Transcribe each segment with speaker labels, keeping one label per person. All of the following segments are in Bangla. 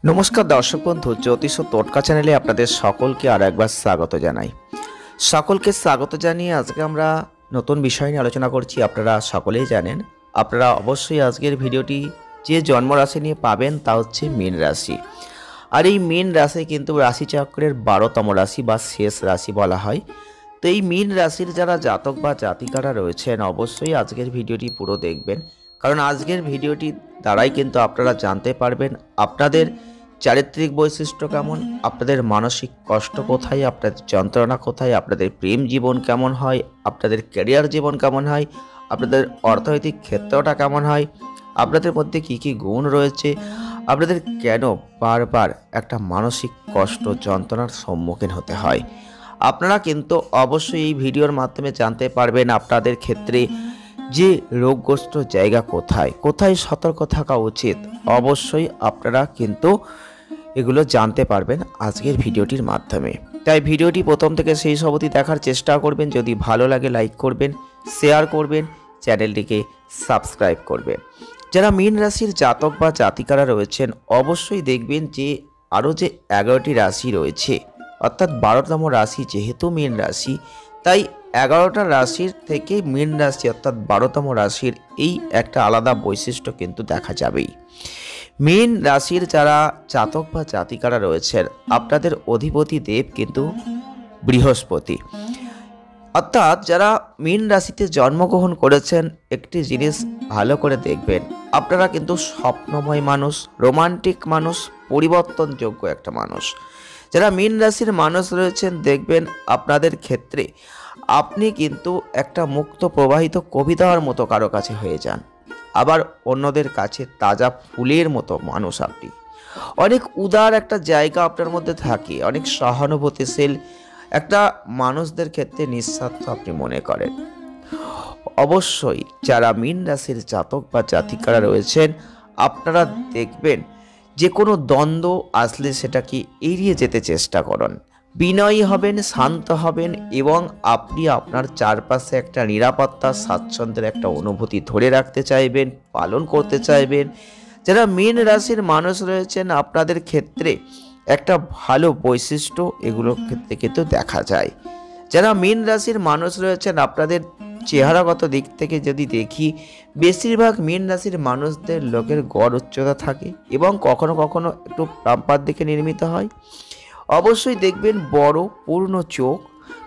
Speaker 1: নমস্কার দর্শক বন্ধু, জ্যোতিষ ও টোটকা চ্যানেলে আপনাদের সকলকে আর একবার স্বাগত জানাই। সকলকে স্বাগত জানিয়ে আজকে আমরা নতুন বিষয় নিয়ে আলোচনা করছি। আপনারা সকলেই জানেন, আপনারা অবশ্যই আজকের ভিডিওটি যে জন্মরাশি নিয়ে পাবেন তা হচ্ছে মীন রাশি। আর এই মীন রাশি কিন্তু রাশিচক্রের 12তম রাশি বা শেষ রাশি বলা হয়। তো এই মীন রাশির যারা জাতক বা জাতিকারা রয়েছেন অবশ্যই আজকের ভিডিওটি পুরো দেখবেন, কারণ আজকের ভিডিওটি দ্বারাই কিন্তু আপনারা জানতে পারবেন আপনাদের চারিত্রিক বৈশিষ্ট্য কেমন, আপনাদের মানসিক কষ্ট কোথায়, আপনাদের যন্ত্রণা কোথায়, আপনাদের প্রেম জীবন কেমন হয়, আপনাদের ক্যারিয়ার জীবন কেমন হয়, আপনাদের অর্থনৈতিক ক্ষেত্রটা কেমন হয়, আপনাদের মধ্যে কী কী গুণ রয়েছে, আপনাদের কেন বারবার একটা মানসিক কষ্ট যন্ত্রণার সম্মুখীন হতে হয়। আপনারা কিন্তু অবশ্যই এই ভিডিওর মাধ্যমে জানতে পারবেন আপনাদের ক্ষেত্রে যে রোগগ্রস্ত জায়গা কোথায় কোথায় সতর্ক থাকা উচিত। অবশ্যই আপনারা কিন্তু এগুলো জানতে পারবেন আজকের ভিডিওটির মাধ্যমে। তাই ভিডিওটি প্রথম থেকে শেষ অবধি দেখার চেষ্টা করবেন। যদি ভালো লাগে লাইক করবেন, শেয়ার করবেন, চ্যানেলটিকে সাবস্ক্রাইব করবেন। যারা মীন রাশির জাতক বা জাতিকারা রয়েছেন অবশ্যই দেখবেন যে আরও যে 11টি রাশি রয়েছে, অর্থাৎ 12তম রাশি যেহেতু মীন রাশি, তাই 11টা রাশির থেকে মীন রাশি অর্থাৎ 12তম রাশির এই একটা আলাদা বৈশিষ্ট্য কিন্তু দেখা যাবেই। মীন রাশির যারা জাতক বা জাতিকারা রয়েছেন আপনাদের অধিপতি দেব কিন্তু বৃহস্পতি। অর্থাৎ যারা মীন রাশিতে জন্মগ্রহণ করেছেন একটি জিনিস ভালো করে দেখবেন, আপনারা কিন্তু স্বপ্নময় মানুষ, রোমান্টিক মানুষ, পরিবর্তনযোগ্য একটা মানুষ। যারা মীন রাশির মানুষ রয়েছেন দেখবেন আপনাদের ক্ষেত্রে আপনি কিন্তু একটা মুক্ত প্রবাহিত কবিতার মতো কারো কাছে হয়ে যান, আবার অন্যদের কাছে তাজা ফুলের মতো মানুষ। আপনি অনেক উদার একটা জায়গা আপনার মধ্যে থাকে, অনেক সহানুভূতিশীল একটা মানুষদের ক্ষেত্রে নিঃস্বার্থ আপনি মনে করেন। অবশ্যই যারা মীন রাশির জাতক বা জাতিকারা রয়েছেন আপনারা দেখবেন যে কোনো দ্বন্দ্ব আসলে সেটাকে এড়িয়ে যেতে চেষ্টা করুন, বিনয়ী হবেন, শান্ত হবেন এবং আপনি আপনার চারপাশে একটা নিরাপত্তা স্বাচ্ছন্দ্যের একটা অনুভূতি ধরে রাখতে চাইবেন, পালন করতে চাইবেন। যারা মীন রাশির মানুষ রয়েছেন আপনাদের ক্ষেত্রে একটা ভালো বৈশিষ্ট্য এগুলোর ক্ষেত্রে কিন্তু দেখা যায়। যারা মীন রাশির মানুষ রয়েছেন আপনাদের চেহারাগত দিক থেকে যদি দেখি, বেশিরভাগ মীন রাশির মানুষদের লোকের গড় উচ্চতা থাকে এবং কখনো কখনো একটু পাম্পার দিকে নির্মিত হয়। অবশ্যই দেখবেন বড় পূর্ণ চোখ,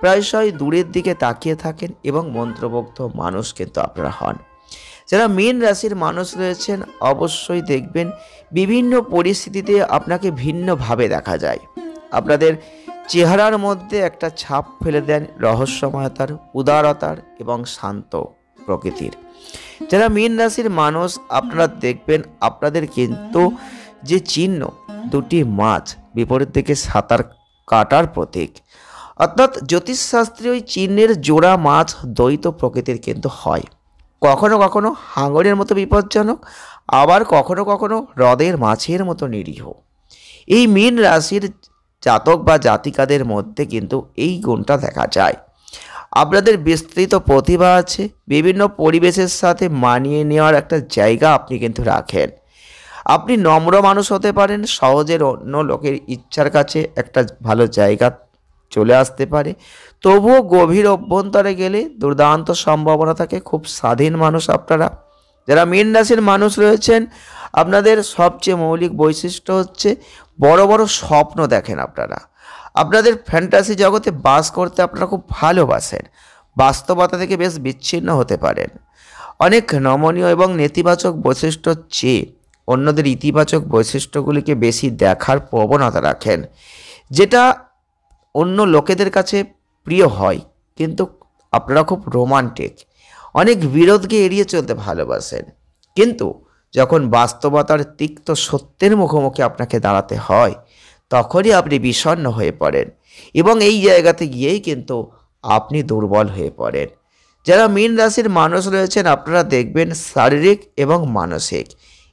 Speaker 1: প্রায়শই দূরের দিকে তাকিয়ে থাকেন এবং মন্ত্রমুগ্ধ মানুষ কিন্তু আপনারা হন। যারা মীন রাশির মানুষ রয়েছেন অবশ্যই দেখবেন বিভিন্ন পরিস্থিতিতে আপনাকে ভিন্নভাবে দেখা যায়। আপনাদের চেহারার মধ্যে একটা ছাপ ফেলে দেন রহস্যময়তার, উদারতার এবং শান্ত প্রকৃতির। যারা মীন রাশির মানুষ আপনারা দেখবেন আপনাদের কিন্তু যে চিহ্ন, দুটি মাছ বিপরীত দিকে সাঁতার কাটার প্রতীক, অর্থাৎ জ্যোতিষশাস্ত্রে ওই চিহ্নের জোড়া মাছ দ্বৈত প্রকৃতির কিন্তু হয়। কখনো কখনো হাঙরের মতো বিপজ্জনক, আবার কখনো কখনো হ্রদের মাছের মতো নিরীহ। এই মীন রাশির জাতক বা জাতিকাদের মধ্যে কিন্তু এই গুণটা দেখা যায়। আপনাদের বিস্তৃত প্রতিভা আছে, বিভিন্ন পরিবেশের সাথে মানিয়ে নেওয়ার একটা জায়গা আপনি কিন্তু রাখেন। আপনি নম্র মানুষ হতে পারেন, সহজের অন্য লোকের ইচ্ছার কাছে একটা ভালো জায়গা চলে আসতে পারে, তবুও গভীর অভ্যন্তরে গেলে দুর্দান্ত সম্ভাবনা থাকে। খুব স্বাধীন মানুষ আপনারা। যারা মীন রাশির মানুষ রয়েছেন আপনাদের সবচেয়ে মৌলিক বৈশিষ্ট্য হচ্ছে বড় বড় স্বপ্ন দেখেন আপনারা। আপনাদের ফ্যান্টাসি জগতে বাস করতে আপনারা খুব ভালোবাসেন, বাস্তবতা থেকে বেশ বিচ্ছিন্ন হতে পারেন। অনেক নমনীয় এবং নেতিবাচক বৈশিষ্ট্য চেয়ে অন্যদের ইতিবাচক বৈশিষ্ট্যগুলিকে বেশি দেখার প্রবণতা রাখেন, যেটা অন্য লোকেদের কাছে প্রিয় হয়। কিন্তু আপনারা খুব রোমান্টিক, অনেক বিরোধকে এড়িয়ে চলতে ভালোবাসেন, কিন্তু যখন বাস্তবতার তিক্ত সত্যের মুখোমুখি আপনাকে দাঁড়াতে হয় তখনই আপনি বিষণ্ণ হয়ে পড়েন এবং এই জায়গাতে গিয়েই কিন্তু আপনি দুর্বল হয়ে পড়েন। যারা মীন রাশির মানুষ রয়েছেন আপনারা দেখবেন শারীরিক এবং মানসিক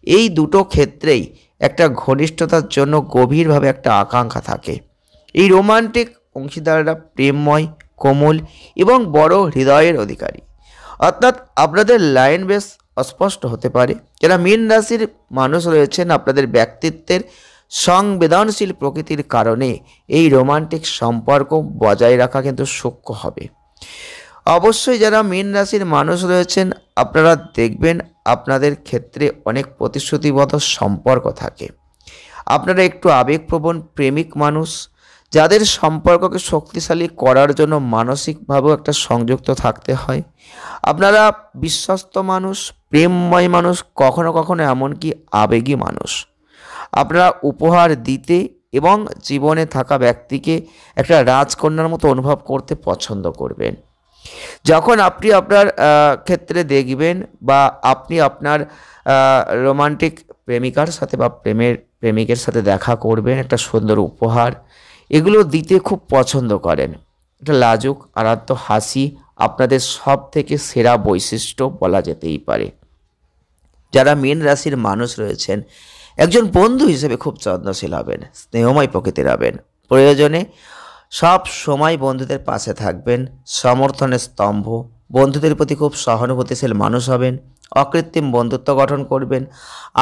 Speaker 1: এই দুটো ক্ষেত্রেই একটা ঘনিষ্ঠতার জন্য গভীরভাবে একটা আকাঙ্ক্ষা থাকে। এই রোমান্টিক অংশীদাররা প্রেমময়, কোমল এবং বড় হৃদয়ের অধিকারী, অর্থাৎ আপনাদের লাইন বেশ অস্পষ্ট হতে পারে। যারা মীন রাশির মানুষ রয়েছেন আপনাদের ব্যক্তিত্বের সংবেদনশীল প্রকৃতির কারণে এই রোমান্টিক সম্পর্ক বজায় রাখা কিন্তু সূক্ষ্ম হবে। অবশ্যই যারা মীন রাশির মানুষ রয়েছেন, আপনারা দেখবেন আপনাদের ক্ষেত্রে অনেক প্রতিশ্রুতিবদ্ধ সম্পর্ক থাকে। আপনারা একটু আবেগপ্রবণ প্রেমিক মানুষ, যাদের সম্পর্ককে শক্তিশালী করার জন্য মানসিকভাবেও একটা সংযুক্ত থাকতে হয়। আপনারা বিশ্বস্ত মানুষ, প্রেমময় মানুষ, কখনো কখনো এমনকি আবেগী মানুষ। আপনারা উপহার দিতে এবং জীবনে থাকা ব্যক্তিকে একটা রাজকন্যার মতো অনুভব করতে পছন্দ করবেন। যখন আপনি আপনার ক্ষেত্রে দেখবেন বা আপনি আপনার রোমান্টিক প্রেমিকার সাথে বা প্রেমিকের সাথে দেখা করবেন, একটা সুন্দর উপহার এগুলো দিতে খুব পছন্দ করেন। একটা লাজুক আরাধ্য হাসি আপনাদের সব থেকে সেরা বৈশিষ্ট্য বলা যেতেই পারে। যারা মীন রাশির মানুষ রয়েছেন, একজন বন্ধু হিসেবে খুব যত্নশীল হবেন, স্নেহময় প্রকৃতির হবেন। প্রয়োজনে সব সময় বন্ধুদের পাশে থাকবেন, সমর্থনের স্তম্ভ। বন্ধুদের প্রতি খুব সহানুভূতিশীল মানুষ হবেন, অকৃত্রিম বন্ধুত্ব গঠন করবেন।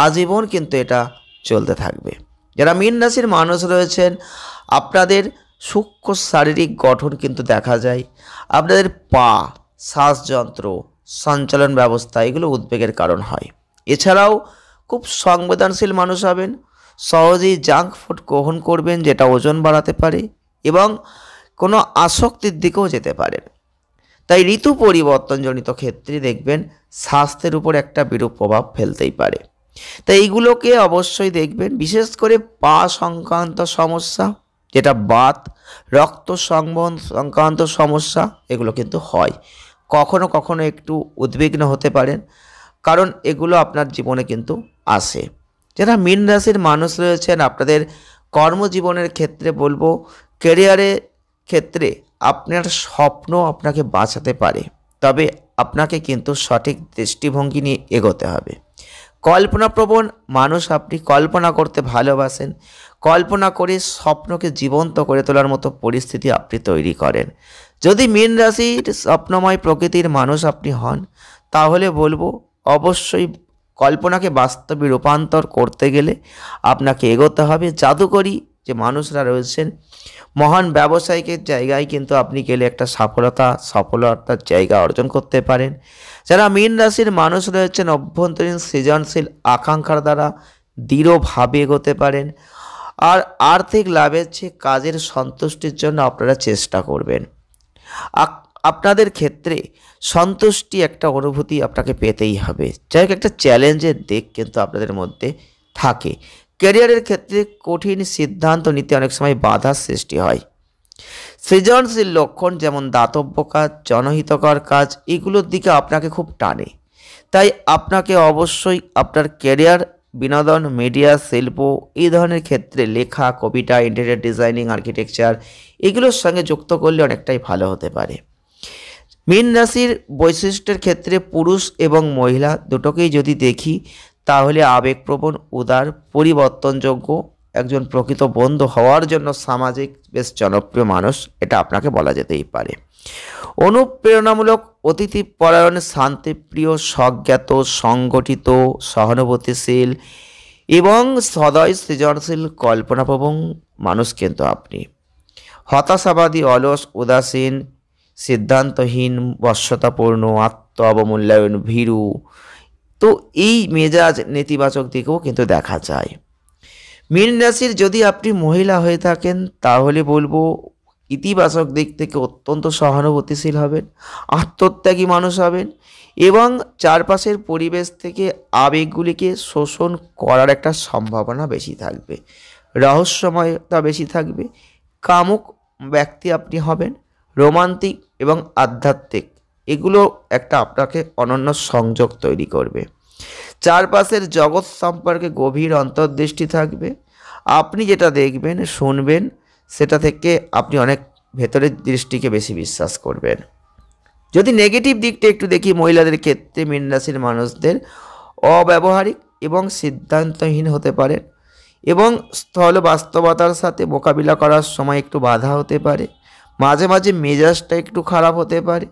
Speaker 1: আজীবন কিন্তু এটা চলতে থাকবে। যারা মীন রাশির মানুষ রয়েছেন, আপনাদের সূক্ষ্ম শারীরিক গঠন কিন্তু দেখা যায়। আপনাদের পা, শ্বাসযন্ত্র, সঞ্চালন ব্যবস্থা এগুলো উদ্বেগের কারণ হয়। এছাড়াও খুব সংবেদনশীল মানুষ হবেন, সহজেই জাঙ্ক ফুড গ্রহণ করবেন যেটা ওজন বাড়াতে পারে এবং কোনো আসক্তির দিকেও যেতে পারেন। তাই ঋতু পরিবর্তনজনিত ক্ষেত্রে দেখবেন স্বাস্থ্যের উপর একটা বিরূপ প্রভাব ফেলতেই পারে। তাই এইগুলোকে অবশ্যই দেখবেন, বিশেষ করে পা সংক্রান্ত সমস্যা, যেটা বাত, রক্ত সংক্রান্ত সমস্যা এগুলো কিন্তু হয়। কখনো কখনো একটু উদ্বিগ্ন হতে পারেন, কারণ এগুলো আপনার জীবনে কিন্তু আসে। যারা মীন রাশির মানুষ রয়েছেন, আপনাদের কর্মজীবনের ক্ষেত্রে বলবো, ক্যারিয়ারের ক্ষেত্রে আপনার স্বপ্ন আপনাকে বাঁচাতে পারে, তবে আপনাকে কিন্তু সঠিক দৃষ্টিভঙ্গি নিয়ে এগোতে হবে। কল্পনাপ্রবণ মানুষ আপনি, কল্পনা করতে ভালোবাসেন, কল্পনা করে স্বপ্নকে জীবন্ত করে তোলার মতো পরিস্থিতি আপনি তৈরি করেন। যদি মীন রাশির স্বপ্নময় প্রকৃতির মানুষ আপনি হন, তাহলে বলবো অবশ্যই কল্পনাকে বাস্তবে রূপান্তর করতে গেলে আপনাকে এগোতে হবে। জাদুকরী যে মানুষরা রয়েছেন, মহান ব্যবসায়িকের জায়গায় কিন্তু আপনি গেলে একটা সফলতার জায়গা অর্জন করতে পারেন। যারা মীন রাশির মানুষ রয়েছেন, অভ্যন্তরীণ সৃজনশীল আকাঙ্ক্ষার দ্বারা দৃঢ়ভাবে এগোতে পারেন। আর আর্থিক লাভের চেয়ে কাজের সন্তুষ্টির জন্য আপনারা চেষ্টা করবেন। আপনাদের ক্ষেত্রে সন্তুষ্টি একটা অনুভূতি আপনাকে পেতেই হবে। যাই হোক, একটা চ্যালেঞ্জের দিক কিন্তু আপনাদের মধ্যে থাকে। ক্যারিয়ারের ক্ষেত্রে কঠিন সিদ্ধান্ত নিতে অনেক সময় বাধার সৃষ্টি হয়। সৃজনশীল লক্ষণ যেমন দাতব্য কাজ, জনহিতকর কাজ, এগুলোর দিকে আপনাকে খুব টানে। তাই আপনাকে অবশ্যই আপনার ক্যারিয়ার, বিনোদন, মিডিয়া, শিল্প এই ধরনের ক্ষেত্রে লেখা, কবিতা, ইন্টেরিয়র ডিজাইনিং, আর্কিটেকচার এগুলোর সঙ্গে যুক্ত করলে অনেকটাই ভালো হতে পারে। মীন রাশির বৈশিষ্ট্যের ক্ষেত্রে পুরুষ এবং মহিলা দুটোকেই যদি দেখি, তাহলে আবেগপ্রবণ, উদার, পরিবর্তনযোগ্য, একজন প্রকৃত বন্ধু হওয়ার জন্য সামাজিক বেশ জনপ্রিয় মানুষ, এটা আপনাকে বলা যেতেই পারে। অনুপ্রেরণামূলক, অতিথিপরায়ণ, শান্তিপ্রিয়, স্বজ্ঞাত, সংগঠিত, সহানুভূতিশীল এবং সদয় সৃজনশীল, কল্পনাপ্রবণ মানুষ কিন্তু আপনি। হতাশাবাদী, অলস, উদাসীন, সিদ্ধান্তহীন, বশ্যতাপূর্ণ, আত্ম অবমূল্যায়ন, ভীরু, তো এই মেজাজ নেতিবাচক দিকেও কিন্তু দেখা যায়। মীন রাশির যদি আপনি মহিলা হয়ে থাকেন, তাহলে বলবো ইতিবাচক দিক থেকে অত্যন্ত সহানুভূতিশীল হবেন, আত্মত্যাগী মানুষ হবেন এবং চারপাশের পরিবেশ থেকে আবেগগুলিকে শোষণ করার একটা সম্ভাবনা বেশি থাকবে, রহস্যময়তা বেশি থাকবে। কামুক ব্যক্তি আপনি হবেন, রোমান্টিক এবং আধ্যাত্মিক, এগুলো একটা আপনাকে অনন্য সংযোগ তৈরি করবে। চারপাশের জগৎ সম্পর্কে গভীর অন্তর্দৃষ্টি থাকবে। আপনি যেটা দেখবেন, শুনবেন, সেটা থেকে আপনি অনেক ভেতরের দৃষ্টিকে বেশি বিশ্বাস করবেন। যদি নেগেটিভ দিকটা একটু দেখি, মহিলাদের ক্ষেত্রে মীন রাশির মানুষদের অব্যবহারিক এবং সিদ্ধান্তহীন হতে পারেন এবং স্থল বাস্তবতার সাথে মোকাবিলা করার সময় একটু বাধা হতে পারে। মাঝে মাঝে মেজাজটা একটু খারাপ হতে পারে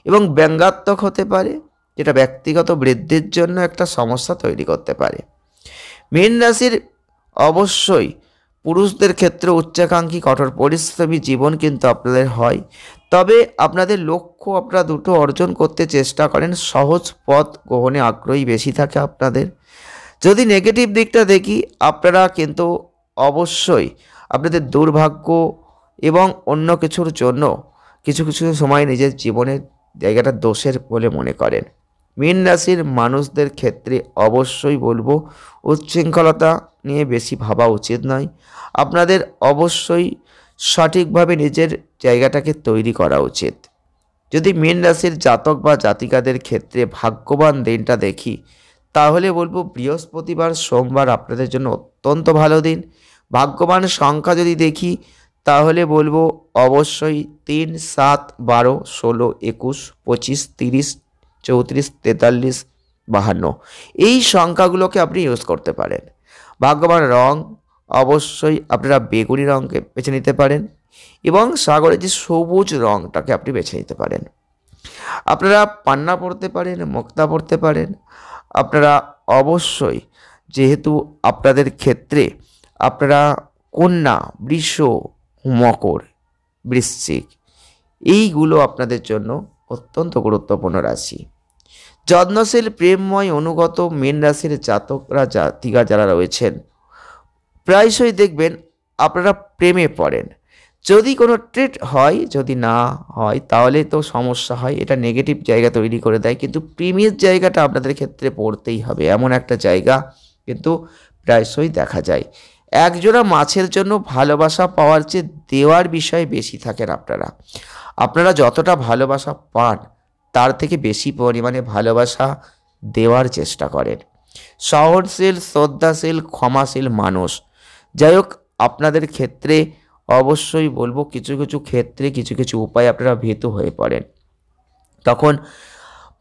Speaker 1: এবং ব্যঙ্গাত্মক হতে পারে, যেটা ব্যক্তিগত বৃদ্ধির জন্য একটা সমস্যা তৈরি করতে পারে। মীন রাশির অবশ্যই পুরুষদের ক্ষেত্রে উচ্চাকাঙ্ক্ষী কঠোর পরিশ্রমী জীবন কিন্তু আপনাদের হয়। তবে আপনাদের লক্ষ্য আপনারা দুটো অর্জন করতে চেষ্টা করেন, সহজ পথ গ্রহণে আগ্রহী বেশি থাকে আপনাদের। যদি নেগেটিভ দিকটা দেখি, আপনারা কিন্তু অবশ্যই আপনাদের দুর্ভাগ্য এবং অন্য কিছুর জন্য কিছু কিছু সময় নিজের জীবনের জায়গাটা দোষের বলে মনে করেন। মীন রাশির মানুষদের ক্ষেত্রে অবশ্যই বলবো উচ্ছৃঙ্খলতা নিয়ে বেশি ভাবা উচিত নয়। আপনাদের অবশ্যই সঠিকভাবে নিজের জায়গাটাকে তৈরি করা উচিত। যদি মীন রাশির জাতক বা জাতিকাদের ক্ষেত্রে ভাগ্যবান দিনটা দেখি, তাহলে বলবো বৃহস্পতিবার সোমবার আপনাদের জন্য অত্যন্ত ভালো দিন। ভাগ্যবান সংখ্যা যদি দেখি, তাহলে বলবো অবশ্যই 3, 7, 12, 16, 21, 25, 30, 34, 43, 52 এই সংখ্যাগুলোকে আপনি ইউজ করতে পারেন। ভাগ্যবান রং অবশ্যই আপনারা বেগুনি রঙকে বেছে নিতে পারেন এবং সাগরের যে সবুজ রঙটাকে আপনি বেছে নিতে পারেন। আপনারা পান্না পড়তে পারেন, মুক্তা পড়তে পারেন। আপনারা অবশ্যই, যেহেতু আপনাদের ক্ষেত্রে আপনারা কন্যা, বৃষ, মকর, বৃশ্চিক এইগুলো আপনাদের জন্য অত্যন্ত গুরুত্বপূর্ণ রাশি। যত্নশীল, প্রেমময়, অনুগত মীন রাশির জাতকরা জাতিকা যারা রয়েছেন, প্রায়শই দেখবেন আপনারা প্রেমে পড়েন। যদি কোনো ট্রিট হয়, যদি না হয় তাহলে তো সমস্যা হয়, এটা নেগেটিভ জায়গা তৈরি করে দেয়। কিন্তু প্রেমের জায়গাটা আপনাদের ক্ষেত্রে পড়তেই হবে, এমন একটা জায়গা কিন্তু প্রায়শই দেখা যায়। একজোড়া মাছের জন্য ভালোবাসা পাওয়ার চেয়ে দেওয়ার বিষয়ে বেশি থাকেন আপনারা। আপনারা যতটা ভালোবাসা পান তার থেকে বেশি পরিমাণে ভালোবাসা দেওয়ার চেষ্টা করেন। সহনশীল, শ্রদ্ধাশীল, ক্ষমাশীল মানুষ। যাই হোক, আপনাদের ক্ষেত্রে অবশ্যই বলবো কিছু কিছু ক্ষেত্রে কিছু কিছু উপায় আপনারা ভীতু হয়ে পড়েন। তখন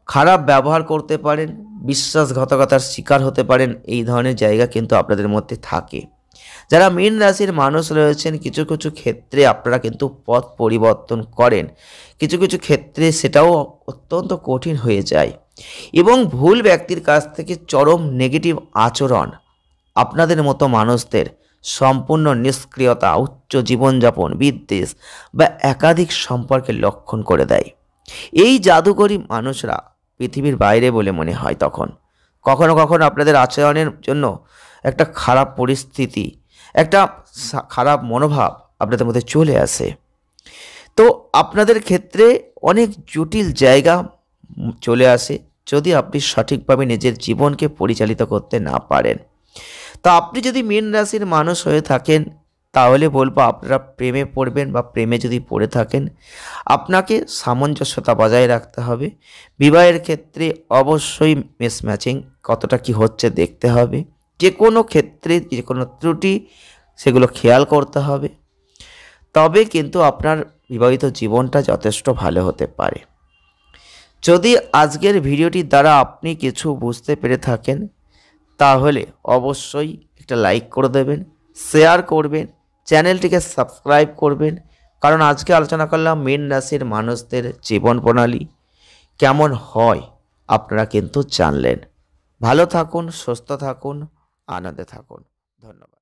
Speaker 1: খারাপ ব্যবহার করতে পারেন, বিশ্বাসঘাতকতার শিকার হতে পারেন। এই ধরনের জায়গা কিন্তু আপনাদের মধ্যে থাকে। যারা মীন রাশির মানুষ রয়েছেন, কিছু কিছু ক্ষেত্রে আপনারা কিন্তু পথ পরিবর্তন করেন, কিছু কিছু ক্ষেত্রে সেটাও অত্যন্ত কঠিন হয়ে যায় এবং ভুল ব্যক্তির কাছ থেকে চরম নেগেটিভ আচরণ আপনাদের মতো মানুষদের সম্পূর্ণ নিষ্ক্রিয়তা, উচ্চ জীবনযাপন, বিদ্বেষ বা একাধিক সম্পর্কের লক্ষণ করে দেয়। এই জাদুকরী মানুষরা পৃথিবীর বাইরে বলে মনে হয়। তখন কখনো কখনো আপনাদের আচরণের জন্য একটা খারাপ পরিস্থিতি, একটা খারাপ মনোভাব আপনাদের মধ্যে চলে আসে। তো আপনাদের ক্ষেত্রে অনেক জটিল জায়গা চলে আসে যদি আপনি সঠিকভাবে নিজের জীবনকে পরিচালিত করতে না পারেন। তো আপনি যদি মীন রাশির মানুষ হয়ে থাকেন, তাহলে বলবো আপনারা প্রেমে পড়বেন বা প্রেমে যদি পড়ে থাকেন, আপনাকে সামঞ্জস্যতা বজায় রাখতে হবে। বিবাহের ক্ষেত্রে অবশ্যই মিসম্যাচিং কতটা কি হচ্ছে দেখতে হবে। যে কোনো ক্ষেত্রে যে কোনো ত্রুটি সেগুলো খেয়াল করতে হবে, তবে কিন্তু আপনার বিবাহিত জীবনটা যথেষ্ট ভালো হতে পারে। যদি আজকের ভিডিওটির দ্বারা আপনি কিছু বুঝতে পেরে থাকেন, তাহলে অবশ্যই একটা লাইক করে দেবেন, শেয়ার করবেন, চ্যানেলটিকে সাবস্ক্রাইব করবেন। কারণ আজকে আলোচনা করলাম মীন রাশির মানুষদের জীবন প্রণালী কেমন হয় আপনারা কিন্তু জানলেন। ভালো থাকুন, সুস্থ থাকুন, আনন্দে থাকুন। ধন্যবাদ।